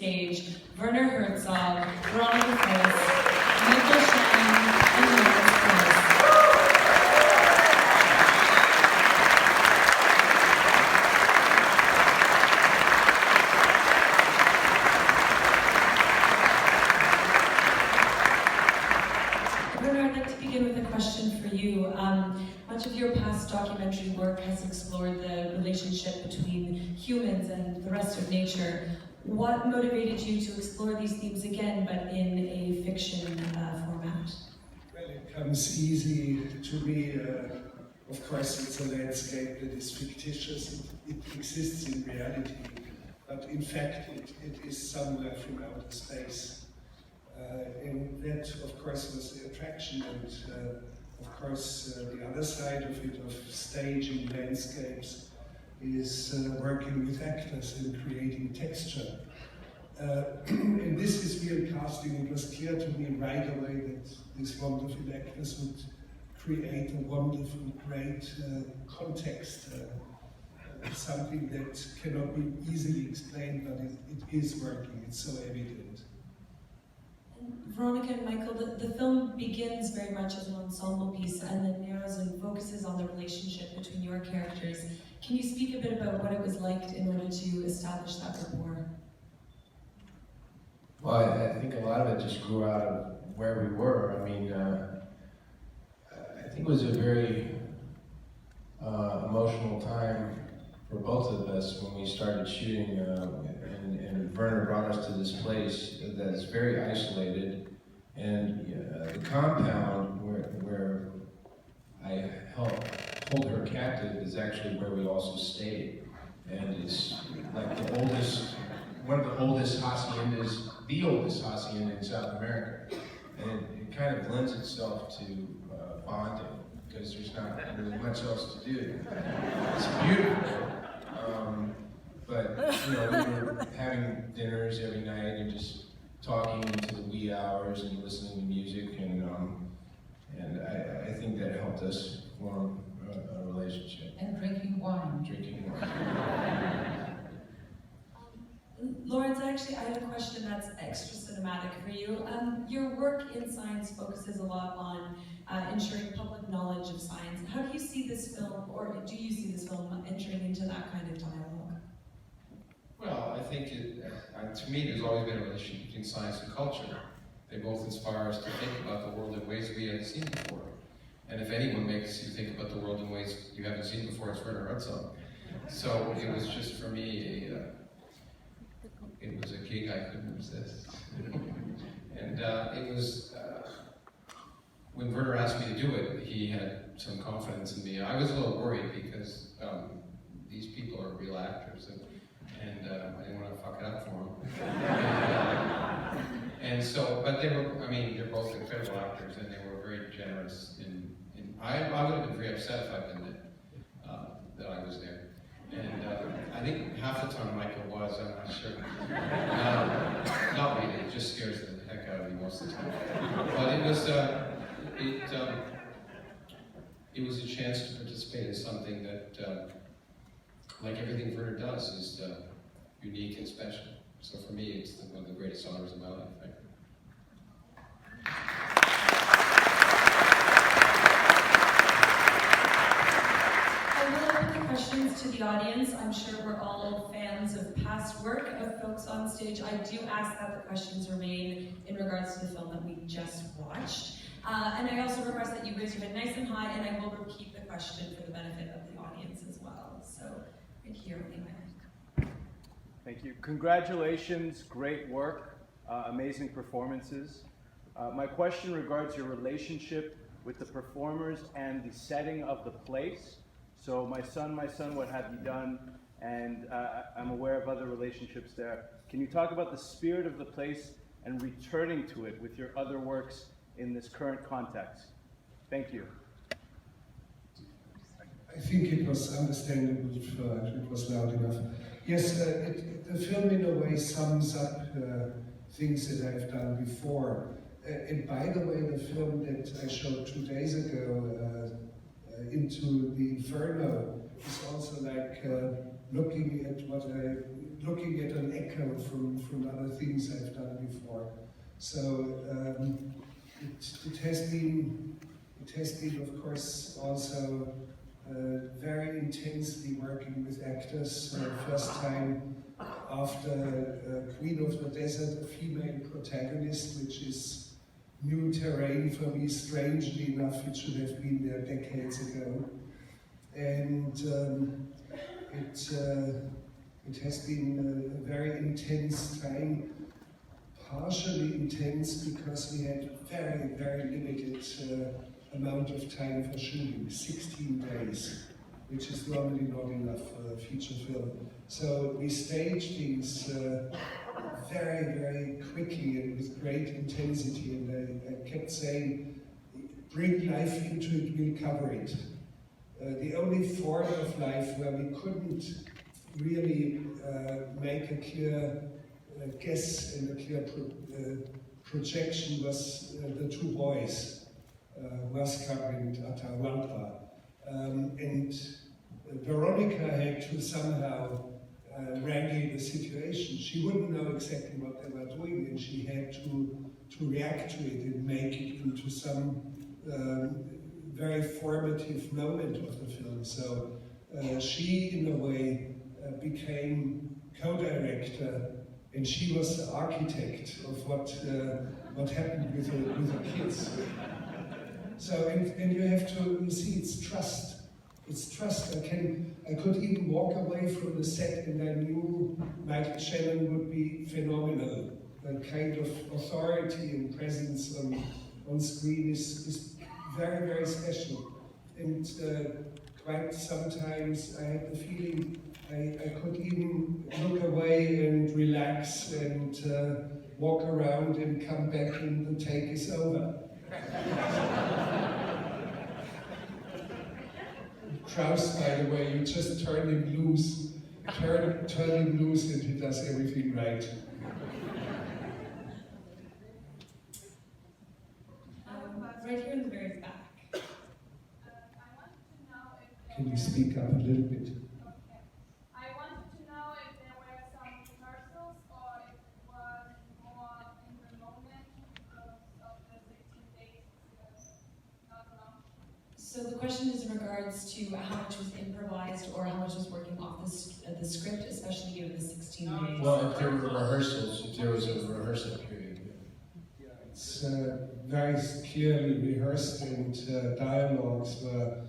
stage Werner Herzog, Veronica, Shannon, and Ferres. Werner, I'd like to begin with a question for you. Much of your past documentary work has explored the relationship between humans and the rest of nature. What motivated you to explore these themes again, but in a fiction format? Well, it comes easy to me. Of course, it's a landscape that is fictitious. It exists in reality, but in fact, it is somewhere from outer space. And that, of course, was the attraction. And of course, the other side of it, of staging landscapes, is working with actors and creating texture. And this is real casting. It was clear to me right away that these wonderful actors would create a wonderful, great context, something that cannot be easily explained, but it is working. It's so evident. Veronica and Michael, the film begins very much as an ensemble piece and then narrows and focuses on the relationship between your characters. Can you speak a bit about what it was like in order to establish that rapport? Well, I think a lot of it just grew out of where we were. I mean, I think it was a very emotional time for both of us when we started shooting, and Werner brought us to this place that's very isolated, and the compound where I hold her captive is actually where we also stayed, and it's like one of the oldest haciendas, the oldest hacienda in South America, and it kind of lends itself to bonding because there's not really much else to do. It's beautiful. But you know, we were having dinners every night and just talking into the wee hours and listening to music, and I think that helped us form a relationship. And drinking wine. Drinking wine. Lawrence, I had a question that's extra cinematic for you. Your work in science focuses a lot on ensuring public knowledge of science. How do you see this film, or do you see this film entering into that kind of dialogue? Well, I think to me, there's always been a relationship between science and culture. They both inspire us to think about the world in ways we haven't seen before. And if anyone makes you think about the world in ways you haven't seen before, it's Werner Herzog. So it was just, for me, it was a gig I couldn't resist. And it was, when Werner asked me to do it, he had some confidence in me. I was a little worried because these people are real actors, and I didn't want to fuck it up for them. And so, but they were, I mean, they're both incredible actors, and they were very generous I would have been very upset if I'd been there, that I was there. And I think half the time Michael was, I'm not sure. Not really, it just scares the heck out of me most of the time. But it was a chance to participate in something that, like everything Werner does, is unique and special. So for me, it's one of the greatest honors of my life, frankly. Questions to the audience. I'm sure we're all fans of past work of folks on stage. I do ask that the questions remain in regards to the film that we just watched. And I also request that you raise your hand nice and high, and I will repeat the question for the benefit of the audience as well. So, right here, anyway. Thank you. Congratulations, great work, amazing performances. My question regards your relationship with the performers and the setting of the place. So my son, what have you done? And I'm aware of other relationships there. Can you talk about the spirit of the place and returning to it with your other works in this current context? Thank you. I think it was understandable if it was loud enough. Yes, the film in a way sums up things that I've done before. And by the way, the film that I showed 2 days ago, Into the Inferno, is also like looking at what I looking at an echo from other things I've done before. So it has been, of course, also very intensely working with actors. First time after Queen of the Desert, a female protagonist, which is new terrain for me, strangely enough. It should have been there decades ago. And it has been a very intense time, partially intense because we had very, very limited amount of time for shooting, 16 days, which is normally not enough for a feature film. So we staged things very, very quickly and with great intensity, and I kept saying, bring life into it, we'll cover it. The only form of life where we couldn't really make a clear guess and a clear projection was the two boys, Werner and Atahualpa. And Veronica had to somehow wrangle the situation. She wouldn't know exactly what they were doing, and she had to react to it and make it into some very formative moment of the film. So she, in a way, became co-director, and she was the architect of what happened with the kids. So, and you have to, you see, it's trust. It's trust. I could even walk away from the set and I knew Michael Shannon would be phenomenal. That kind of authority and presence on screen is very, very special. And quite sometimes I had the feeling I could even look away and relax and walk around and come back and the take is over. Krauss, by the way, you just turn him loose. Turn him loose and he does everything right. Right here in the very back. Can you speak up a little bit? Okay. I wanted to know if there were some rehearsals or if it was more in the moment because of the 16 days not long. So the question is in regards to how much was improvised or how much was working off the script, especially given the 16 days. Well, if there were rehearsals, if there was a rehearsal period. Yeah, it's very clearly rehearsed, and dialogues were,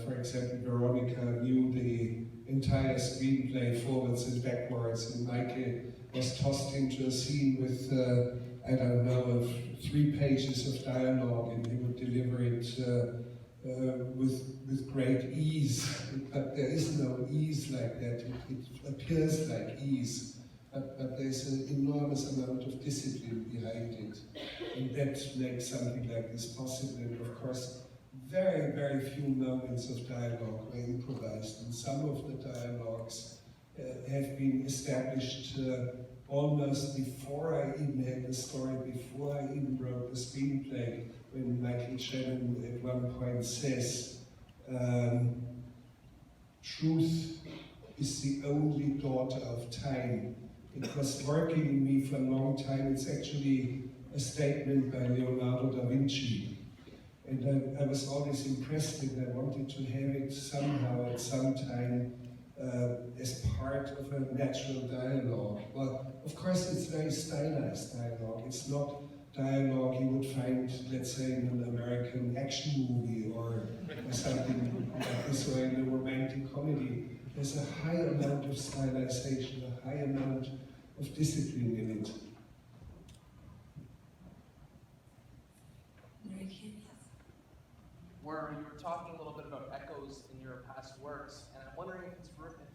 for example, Veronica knew the entire screenplay forwards and backwards, and Michael was tossed into a scene with, I don't know, 3 pages of dialogue, and he would deliver it with great ease. But there is no ease like that. It appears like ease, but there's an enormous amount of discipline behind it, and that makes something like this possible. And of course, very, very few moments of dialogue were improvised, and some of the dialogues have been established almost before I even had the story, before I even wrote the screenplay, when Michael Shannon at one point says, truth is the only daughter of time. It was working in me for a long time. It's actually a statement by Leonardo da Vinci. And I was always impressed with it. I wanted to have it somehow at some time as part of a natural dialogue. Well, of course, it's very stylized dialogue. It's not dialogue you would find, let's say, in an American action movie or something like this, or in a romantic comedy. There's a high amount of stylization, a high amount of discipline in it. Where you were talking a little bit about echoes in your past works, and I'm wondering if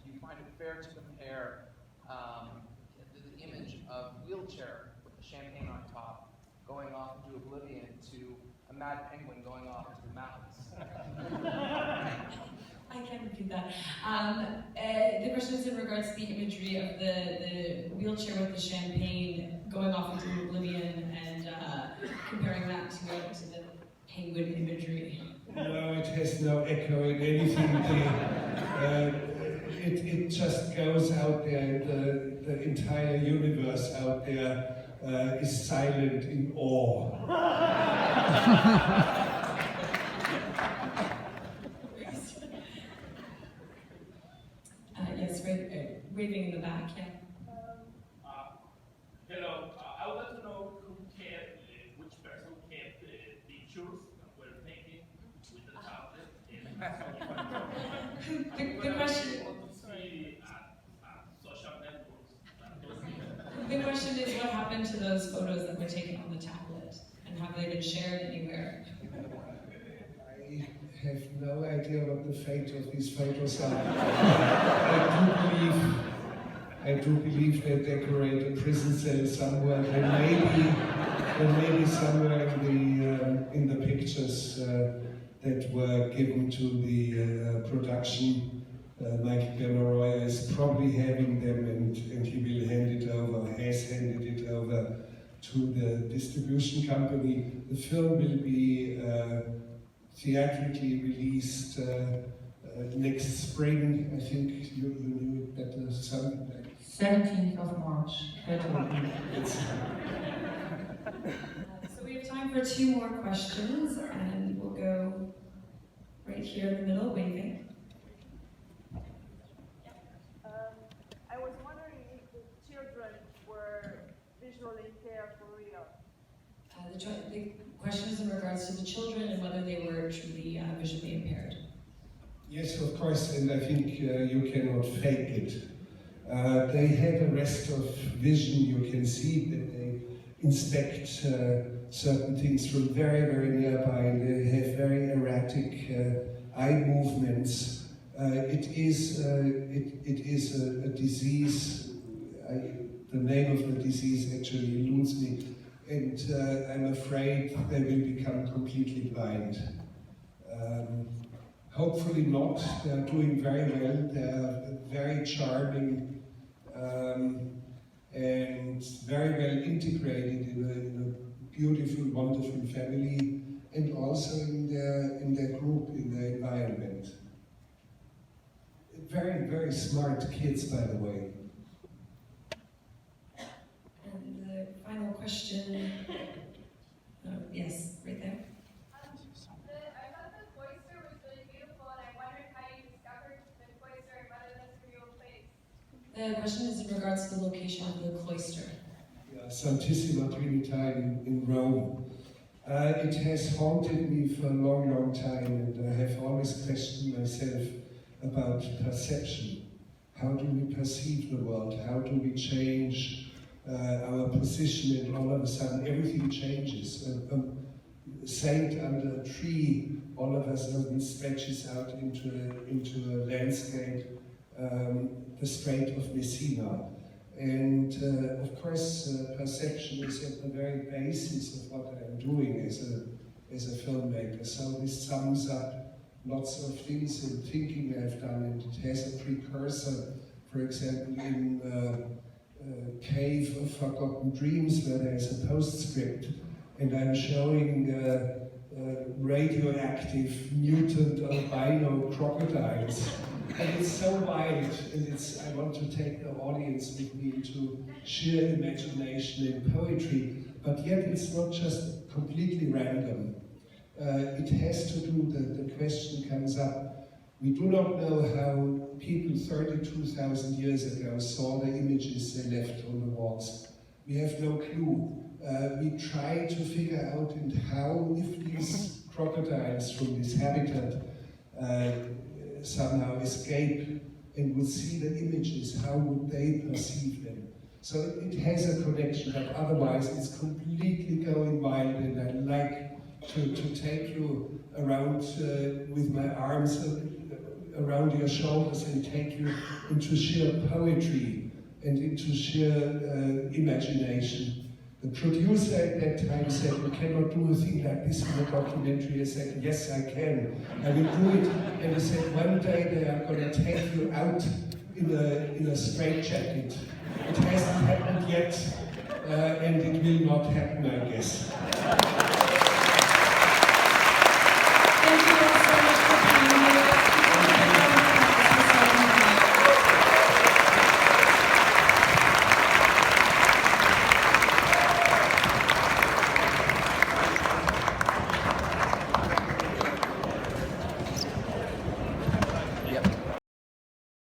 you find it fair to compare the image of wheelchair with the champagne on top going off into oblivion to a mad penguin going off into the mountains. I can repeat that. The question is in regards to the imagery of the wheelchair with the champagne going off into oblivion and comparing that to the penguin imagery. No, it has no echo in anything. it just goes out there. The entire universe out there is silent in awe. Yes, waving in the back, yeah. Hello, I would like to know which person kept pictures that were taken with the tablet. Good question. I want to see social networks. The question is, what happened to those photos that were taken on the tablet, and have they been shared anywhere? I have no idea what the fate of these photos are. I do believe they decorate a prison cell somewhere. There may be somewhere in the pictures that were given to the production. Michael Benoit is probably having them, and he will hand it over, has handed it over to the distribution company. The film will be theatrically released next spring. I think you knew it better, something like 17th of March. So we have time for 2 more questions, and we'll go right here in the middle, waving. I was wondering if the children were visually impaired for real. The question is in regards to the children and whether they were truly visually impaired. Yes, of course, and I think you cannot fake it. They have a rest of vision. You can see that they inspect certain things from very, very nearby, and they have very erratic eye movements. It is a disease. The name of the disease actually eludes me, and I'm afraid they will become completely blind. Hopefully not. They're doing very well. They're very charming and very well integrated in a beautiful, wonderful family, and also in their group, in their environment. Very, very smart kids, by the way. And the final question, yes, right there. I thought the cloister was really beautiful, and I wondered how you discovered the cloister and whether that's a real place. The question is in regards to the location of the cloister. Yeah, Santissima Trinità in Rome. It has haunted me for a long, long time, and I have always questioned myself about perception. How do we perceive the world? How do we change our position, and all of a sudden everything changes. A saint under a tree all of a sudden stretches out into a landscape, the Strait of Messina. And of course, perception is at the very basis of what I'm doing as a filmmaker. So this sums up lots of things in thinking I've done, and it has a precursor, for example, in Cave of Forgotten Dreams, where there's a postscript, and I'm showing radioactive mutant albino crocodiles. And it's so wild, and I want to take the audience with me into sheer imagination and poetry, but yet it's not just completely random. It has to do, the question comes up, we do not know how people 32,000 years ago saw the images they left on the walls. We have no clue. We try to figure out how, if these crocodiles from this habitat somehow escape and would see the images, how would they perceive them? So it has a connection, but otherwise it's completely going wild, and I'd like to take you around with my arms around your shoulders and take you into sheer poetry and into sheer imagination. The producer at that time said, you cannot do a thing like this in a documentary. I said, yes, I can. I will do it. And he said, one day they are going to take you out in a straitjacket. It hasn't happened yet, and it will not happen, I guess.